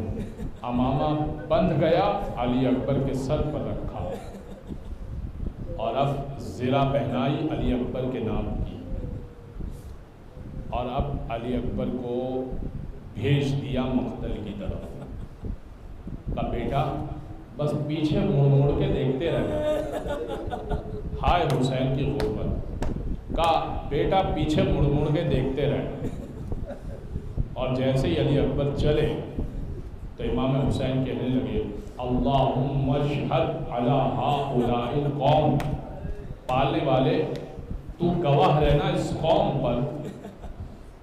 عمامہ بندھ گیا، علی اکبر کے سر پر رکھا، اور اب زرہ پہنائی علی اکبر کے نام کی، اور اب علی اکبر کو بھیج دیا مقتل کی طرف۔ کہا بیٹا بس پیچھے مڑ مڑ کے دیکھتے رہنا، ہائے حسین کی غربت۔ کہا بیٹا پیچھے مڑ مڑ کے دیکھتے رہنا، اور جیسے ہی علی اکبر چلے تو امام حسین کہنے لگے اللہم اشہد علی ہؤلاء القوم، پالنے والے تو گواہ رہنا اس قوم پر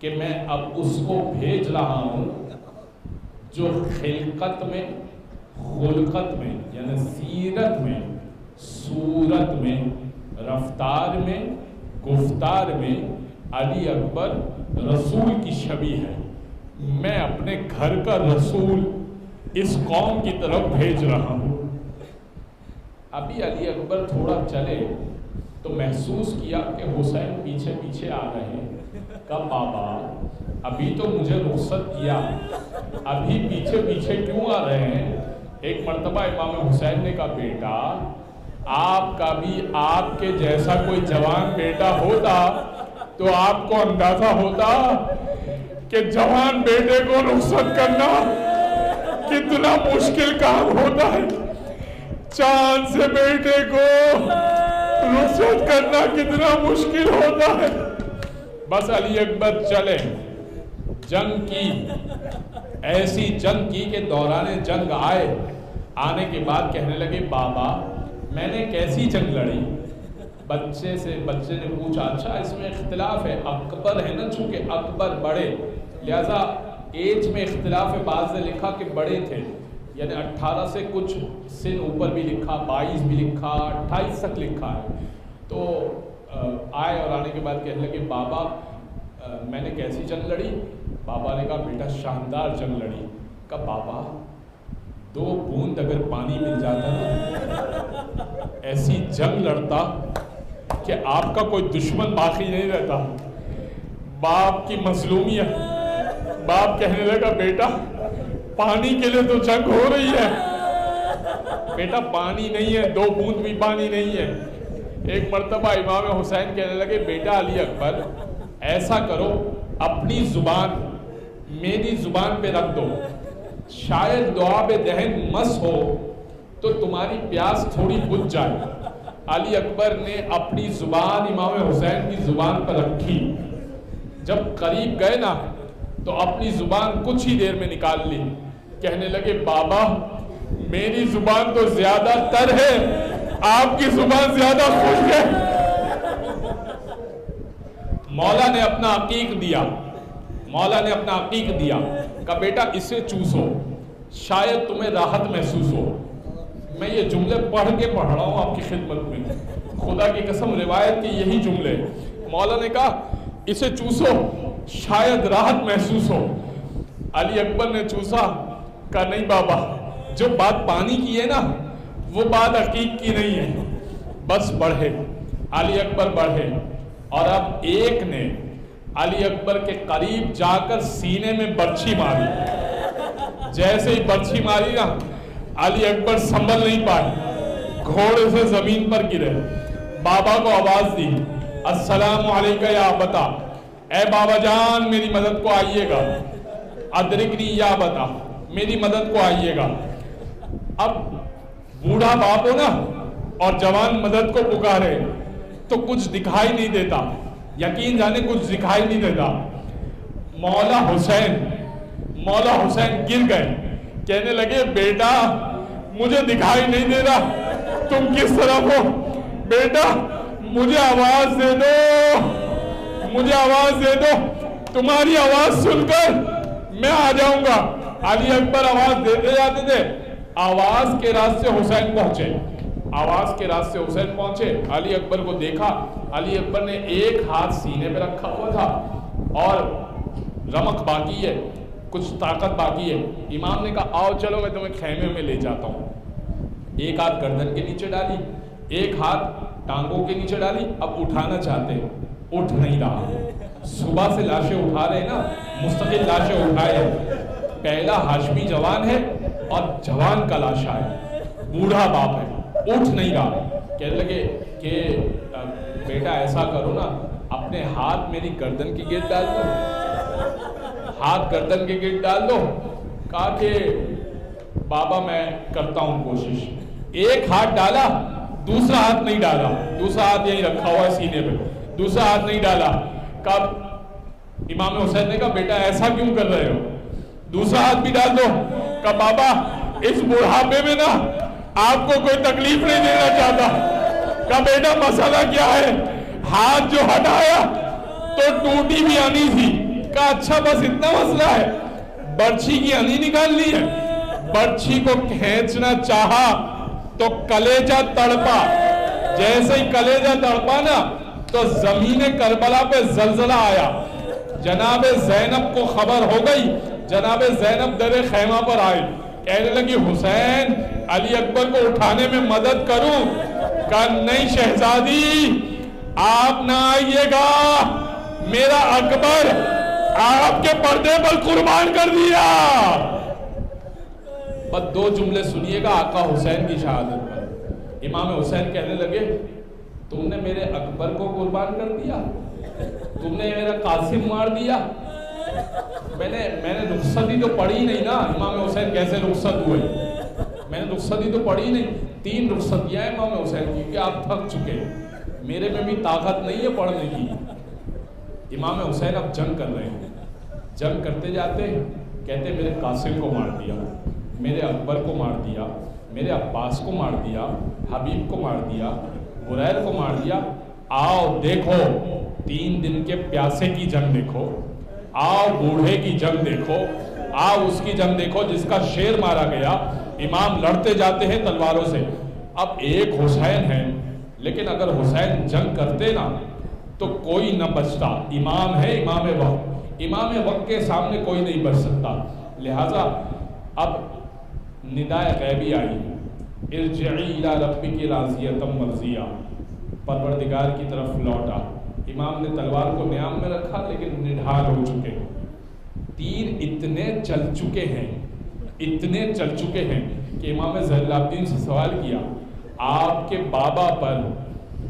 کہ میں اب اس کو بھیج رہا ہوں جو خلقت میں، خلقت میں یعنی سیرت میں، صورت میں، رفتار میں، گفتار میں علی اکبر رسول کی شبیہ ہے۔ میں اپنے گھر کا رسول اس قوم کی طرف بھیج رہا ہوں۔ ابھی علی اکبر تھوڑا چلے تو محسوس کیا کہ حسین پیچھے پیچھے آ رہے ہیں۔ کہا بابا ابھی تو مجھے رخصت کیا، ابھی پیچھے پیچھے کیوں آ رہے ہیں؟ ایک مرتبہ امام حسین نے کہا بیٹا آپ کا بھی آپ کے جیسا کوئی جوان بیٹا ہوتا تو آپ کو اندازہ ہوتا کہ جوان بیٹے کو رخصت کرنا کتنا مشکل کام ہوتا ہے، چاند سے بیٹے کو رخصت کرنا کتنا مشکل ہوتا ہے۔ بس علی اکبر چلے، جنگ کی، ایسی جنگ کی کہ دوران جنگ آنے کے بعد کہنے لگے بابا میں نے کیسی جنگ لڑی؟ بچے نے پوچھا اچھا اس میں اختلاف ہے، اکبر ہے نا، چونکہ اکبر بڑے لہذا ایج میں اختلاف ہے، بعض نے لکھا کہ بڑے تھے، یعنی 18 سے کچھ سن اوپر بھی لکھا، 22 بھی لکھا، 28 تک لکھا ہے۔ تو آئے اور آنے کے بعد کہنے لگے بابا میں نے کیسی جنگ لڑی؟ بابا نے کہا بیٹا شاندار جنگ لڑی. کہا بابا 2 بوند اگر پانی مل جاتا نا ایسی جنگ لڑتا کہ آپ کا کوئی دشمن باقی نہیں رہتا. باپ کی مظلومیت. باپ کہنے لگا بیٹا پانی کے لیے تو جنگ ہو رہی ہے, بیٹا پانی نہیں ہے, 2 بوند بھی پانی نہیں ہے. ایک مرتبہ امام حسین کہنے لگے بیٹا علی اکبر ایسا کرو اپنی زبان میری زبان پہ رکھ دو, شاید لعاب دہن مس ہو تو تمہاری پیاس تھوڑی بجھ جائے. علی اکبر نے اپنی زبان امام حسین کی زبان پر رکھی. جب قریب گئے نا تو اپنی زبان کچھ ہی دیر میں نکال لی. کہنے لگے بابا میری زبان تو زیادہ تر ہے, آپ کی زبان زیادہ خشک ہے. مولا نے اپنا عقیق دیا. مولا نے اپنا عقیق دیا. کہا بیٹا اسے چوسو شاید تمہیں راحت محسوس ہو. میں یہ جملے پڑھ کے پڑھ رہا ہوں آپ کی خدمت میں, خدا کی قسم روایت کے یہی جملے. مولا نے کہا اسے چوسو شاید راحت محسوس ہو. علی اکبر نے چوسا. کہا نہیں بابا جو بات پانی کی ہے نا وہ بات عقیق کی نہیں ہے. بس بڑھے. علی اکبر بڑھے اور اب ایک نے علی اکبر کے قریب جا کر سینے میں برچھی ماری. جیسے ہی برچھی ماری نا علی اکبر سنبھل نہیں پائے, گھوڑے سے زمین پر گرے. بابا کو آواز دی السلام علیکہ یا ابتا, اے بابا جان میری مدد کو آئیے گا. ادرکنی یا ابتا میری مدد کو آئیے گا. اب بوڑھا باپ ہو نا اور جوان مدد کو پکارے تو کچھ دکھائی نہیں دیتا, یقین جانے کچھ دکھائی نہیں دیتا. مولا حسین گر گئے. کہنے لگے بیٹا مجھے دکھائی نہیں دے رہا, تم کس طرف ہو؟ بیٹا مجھے آواز دے دو, مجھے آواز دے دو, تمہاری آواز سن کر میں آ جاؤں گا. علی اکبر آواز دیتے جاتے تھے. آواز کے راستے حسین پہنچے. آواز کے راستے حسین پہنچے. علی اکبر کو دیکھا. علی اکبر نے ایک ہاتھ سینے پہ رکھا ہوا تھا اور رمق باقی ہے, کچھ طاقت باقی ہے. امام نے کہا آؤ چلو میں تمہیں خیمے میں لے جاتا ہوں. ایک ہاتھ گردن کے نیچے ڈالی, ایک ہاتھ ٹانگوں کے نیچے ڈالی. اب اٹھانا چاہتے ہیں, اٹھ نہیں رہا. صبح سے لاشیں اٹھا رہے نا, مستقل لاشیں اٹھائے. پہلا ہاشمی جوان ہے اور جوان کا لاشا ہے, بوڑھا باپ ہے, اٹھ نہیں رہا. کہنے لگے کہ بیٹا ایسا کرو نا اپنے ہاتھ میری گردن کی گرد ڈال دو, ہاتھ گردن کے گرد ڈال دو. کہا کہ بابا میں کرتا ہوں کوشش. ایک ہاتھ ڈالا, دوسرا ہاتھ نہیں ڈالا, دوسرا ہاتھ یہیں رکھا ہوا ہے سینے پہ, دوسرا ہاتھ نہیں ڈالا. کہا امام حسین نے کہا بیٹا ایسا کیوں کر رہے ہو, دوسرا ہاتھ بھی ڈال دو. کہا بابا اس بڑھاپے میں نا آپ کو کوئی تکلیف نہیں دینا چاہتا. کہا بیٹا مسئلہ کیا ہے؟ ہاتھ جو ہٹایا تو ٹوٹی بھی آنی تھی. کہا اچھا بس اتنا مسئلہ ہے, برچھی کی آنی نکالنی ہے. برچھی کو کھینچنا چاہا تو کلیجہ تڑپا. جیسے ہی کلیجہ تڑپا نا تو زمین کربلا پہ زلزلہ آیا. جناب زینب کو خبر ہو گئی. جناب زینب در خیمہ پر آئے, کہنے لگی حسین علی اکبر کو اٹھانے میں مدد کروں. کہا نہیں شہزادی آپ نہ آئیے گا, میرا اکبر آپ کے پردے پر قربان کر دیا. بس 2 جملے سنیے گا آقا حسین کی شہادت پر. امام حسین کہنے لگے تم نے میرے اکبر کو قربان کر دیا, تم نے میرا قاسم مار دیا. میں نے رخصتی تو پڑھی نہیں نا. امام حسین کیسے رخصت ہوئے؟ میں نے رخصتی تو پڑھی نہیں. 3 رخصتیاں ہیں امام حسین کی کہ آپ تھک چکے, میرے میں بھی طاقت نہیں ہے پڑھنے کی. امام حسین اب جنگ کر رہے ہیں. جنگ کرتے جاتے کہتے میرے قاسم کو مار دیا, میرے اکبر کو مار دیا, میرے عباس کو مار دیا, حبیب کو مار دیا, بریر کو مار دیا. آؤ دیکھو 3 دن کے پیاسے کی جنگ دیکھو, آؤ بوڑھے کی جنگ دیکھو, آؤ اس کی جنگ دیکھو جس کا شیر مارا گیا. امام لڑتے جاتے ہیں تلواروں سے. اب ایک حسین ہے, لیکن اگر حسین جنگ کرتے نا تو کوئی نہ بچتا. امام ہے, امام وقت, امام وقت کے سامنے کوئی نہیں بچ سکتا. لہٰذا اب ندائے غیبی آئی، ارجعی الی ربک راضیۃ مرضیہ، پروردگار کی طرف لوٹا. امام نے تلوار کو نیام میں رکھا لیکن نڈھال ہو چکے، تیر اتنے چل چکے ہیں کہ امام زین العابدین سے سوال کیا آپ کے بابا پر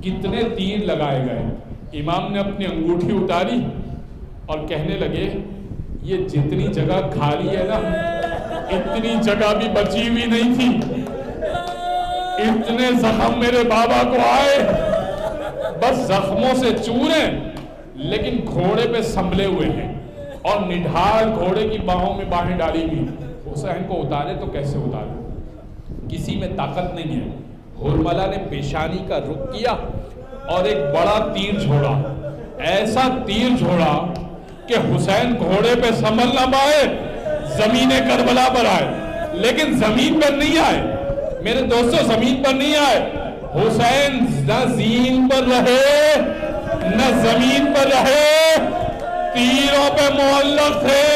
کتنے تیر لگائے گئے؟ امام نے اپنی انگوٹھی اتاری اور کہنے لگے یہ جتنی جگہ کھالی ہے نا اتنی جگہ بھی بچی ہوئی نہیں تھی، اتنے زخم میرے بابا کو آئے، بس زخموں سے چورے لیکن گھوڑے پہ سنبھلے ہوئے ہیں اور نڈھال گھوڑے کی باہوں میں باہیں ڈالی ہوئی. حسین کو اتارے تو کیسے اتارے؟ کسی میں طاقت نہیں ہے. ہرملہ نے پیشانی کا رخ کیا اور ایک بڑا تیر چھوڑا، ایسا تیر چھوڑا کہ حسین گھوڑے پہ سنبھل نہ پائے، زمین کربلا پر آئے. لیکن زمین پر نہیں آئے میرے دوستو، زمین پر نہیں آئے. حسین نہ زین پر رہے نہ زمین پر رہے، تیروں پہ معلق تھے.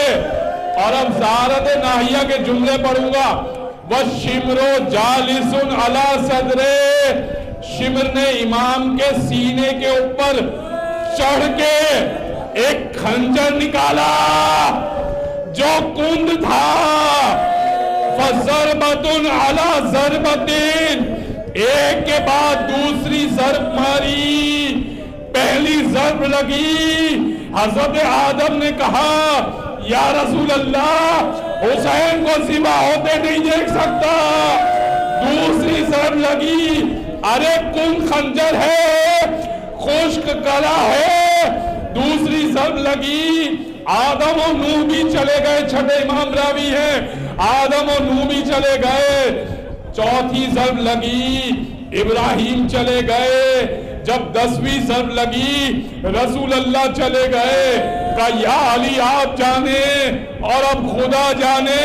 اور اب زارت ناہیہ کے جملے پڑھوں گا. وَالشِّمْرُ جَالِسٌ عَلَى صَدْرِهِ، شمر نے امام کے سینے کے اوپر چڑھ کے ایک خنجر نکالا جو کند تھا. فَضَرْبَةٌ عَلَى ضَرْبَةٍ، ایک کے بعد دوسری ضرب ماری. پہلی ضرب لگی، حضرت آدم نے کہا یا رسول اللہ حسین کو ذبح ہوتے نہیں دیکھ سکتا. دوسری ضرب لگی، ارے کن خنجر ہے، خشک کلا ہے. دوسری ضرب لگی، آدم و نوح بھی چلے گئے، چھٹے امام راوی ہیں، آدم و نوح بھی چلے گئے. چوتھی ضرب لگی، ابراہیم چلے گئے. جب 10ویں ضرب لگی رسول اللہ چلے گئے. کہا یا علی آپ جانے اور اب خدا جانے.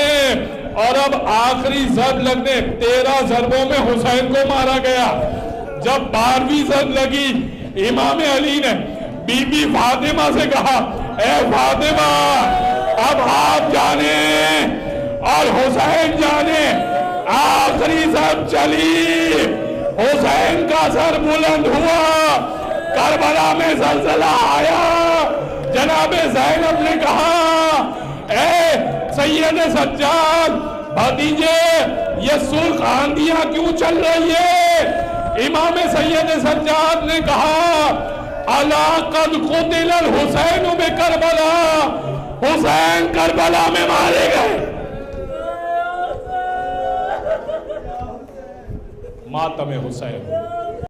اور اب آخری ضرب لگنے 13 ضربوں میں حسین کو مارا گیا. جب 12ویں ضرب لگی امام علی نے بی بی فاطمہ سے کہا اے فاطمہ اب آپ جانے اور حسین جانے. آخری ضرب چلی، حسین کا سر بلند ہوا، کربلا میں زلزلہ آیا. جناب زینب نے کہا اے سید سجاد بھتیجے یہ سرخ آندیاں کیوں چل رہی ہے؟ امام سید سجاد نے کہا الا قد قتل الحسین بکربلا، حسین کربلا میں مارے گئے. ماتم حسین.